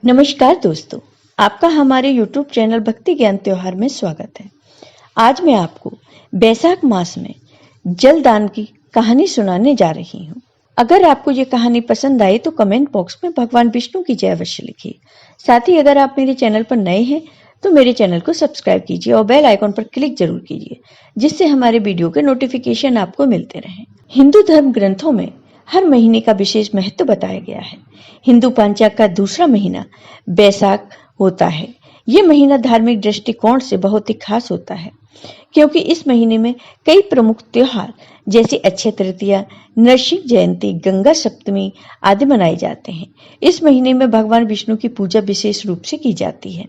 नमस्कार दोस्तों, आपका हमारे YouTube चैनल भक्ति ज्ञान त्योहार में स्वागत है। आज मैं आपको बैसाख मास में जलदान की कहानी सुनाने जा रही हूँ। अगर आपको ये कहानी पसंद आई तो कमेंट बॉक्स में भगवान विष्णु की जय अवश्य लिखिए। साथ ही अगर आप मेरे चैनल पर नए हैं तो मेरे चैनल को सब्सक्राइब कीजिए और बेल आइकॉन पर क्लिक जरूर कीजिए, जिससे हमारे वीडियो के नोटिफिकेशन आपको मिलते रहें। हिंदू धर्म ग्रंथों में हर महीने का विशेष महत्व बताया गया है। हिंदू पंचांग का दूसरा महीना बैसाख होता है। ये महीना धार्मिक दृष्टिकोण से बहुत ही खास होता है, क्योंकि इस महीने में कई प्रमुख त्योहार जैसे अक्षय तृतीया, नरसिंह जयंती, गंगा सप्तमी आदि मनाए जाते हैं। इस महीने में भगवान विष्णु की पूजा विशेष रूप से की जाती है।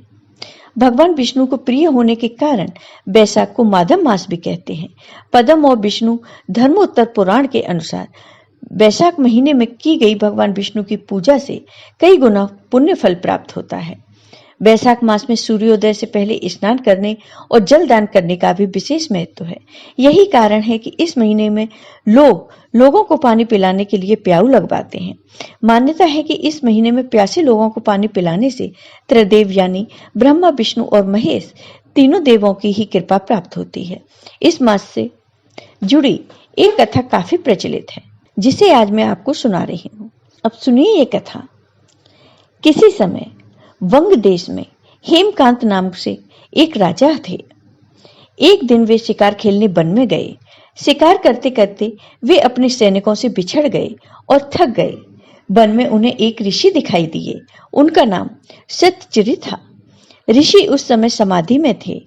भगवान विष्णु को प्रिय होने के कारण बैसाख को माधव मास भी कहते हैं। पद्म और विष्णु धर्मोत्तर पुराण के अनुसार बैसाख महीने में की गई भगवान विष्णु की पूजा से कई गुना पुण्य फल प्राप्त होता है। बैसाख मास में सूर्योदय से पहले स्नान करने और जल दान करने का भी विशेष महत्व है। यही कारण है कि इस महीने में लोगों को पानी पिलाने के लिए प्याऊ लगवाते हैं। मान्यता है कि इस महीने में प्यासे लोगों को पानी पिलाने से त्रिदेव यानी ब्रह्मा, विष्णु और महेश तीनों देवों की ही कृपा प्राप्त होती है। इस मास से जुड़ी एक कथा काफी प्रचलित है, जिसे आज मैं आपको सुना रही हूँ। अब सुनिए ये कथा। किसी समय वंग देश में हेमकांत नाम से एक राजा थे। एक दिन वे शिकार खेलने वन में गए। शिकार करते करते वे अपने सैनिकों से बिछड़ गए और थक गए। वन में उन्हें एक ऋषि दिखाई दिए। उनका नाम सत्यचिरी था। ऋषि उस समय समाधि में थे,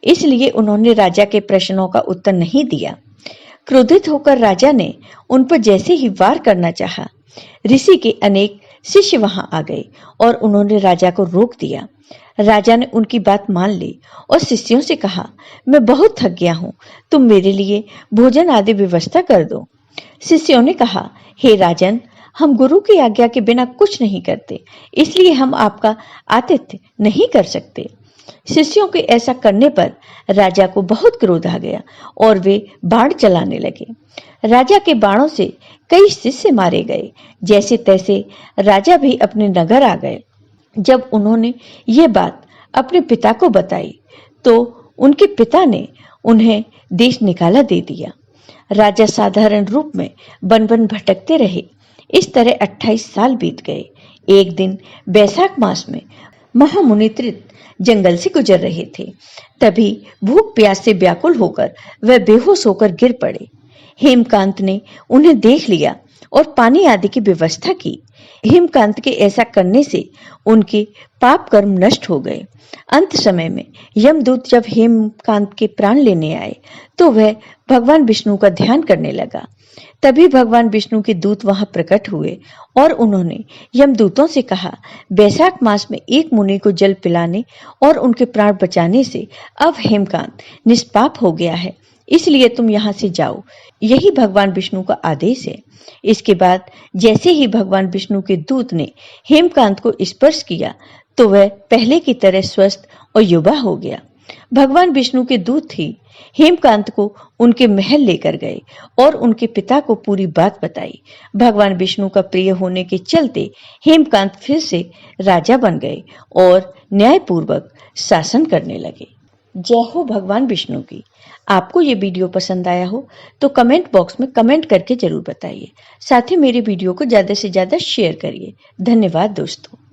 इसलिए उन्होंने राजा के प्रश्नों का उत्तर नहीं दिया। क्रोधित होकर राजा ने उन पर जैसे ही वार करना चाहा, ऋषि के अनेक शिष्य वहां आ गए और उन्होंने राजा को रोक दिया। राजा ने उनकी बात मान ली और शिष्यों से कहा, मैं बहुत थक गया हूं, तुम मेरे लिए भोजन आदि व्यवस्था कर दो। शिष्यों ने कहा, हे राजन, हम गुरु की आज्ञा के बिना कुछ नहीं करते, इसलिए हम आपका आतिथ्य नहीं कर सकते। शिष्यों के ऐसा करने पर राजा को बहुत क्रोध आ गया और वे बाण चलाने लगे। राजा के बाणों से कई शिष्य मारे गए। जैसे तैसे राजा भी अपने नगर आ गए। जब उन्होंने ये बात अपने पिता को बताई तो उनके पिता ने उन्हें देश निकाला दे दिया। राजा साधारण रूप में वन वन भटकते रहे। इस तरह 28 साल बीत गए। एक दिन बैसाख मास में महामुनि त्रित जंगल से गुजर रहे थे। तभी भूख प्यास से व्याकुल होकर वह बेहोश होकर गिर पड़े। हेमकांत ने उन्हें देख लिया और पानी आदि की व्यवस्था की। हेमकांत के ऐसा करने से उनके पाप कर्म नष्ट हो गए। अंत समय में यमदूत जब हेमकांत के प्राण लेने आए तो वह भगवान विष्णु का ध्यान करने लगा। तभी भगवान विष्णु के दूत वहां प्रकट हुए और उन्होंने यमदूतों से कहा, बैसाख मास में एक मुनि को जल पिलाने और उनके प्राण बचाने से अब हेमकांत निष्पाप हो गया है, इसलिए तुम यहां से जाओ। यही भगवान विष्णु का आदेश है। इसके बाद जैसे ही भगवान विष्णु के दूत ने हेमकांत को स्पर्श किया तो वह पहले की तरह स्वस्थ और युवा हो गया। भगवान विष्णु के दूत ही हेमकांत को उनके महल लेकर गए और उनके पिता को पूरी बात बताई। भगवान विष्णु का प्रिय होने के चलते हेमकांत फिर से राजा बन गए और न्यायपूर्वक शासन करने लगे। जय हो भगवान विष्णु की। आपको ये वीडियो पसंद आया हो तो कमेंट बॉक्स में कमेंट करके जरूर बताइए। साथ ही मेरे वीडियो को ज्यादा से ज्यादा शेयर करिए। धन्यवाद दोस्तों।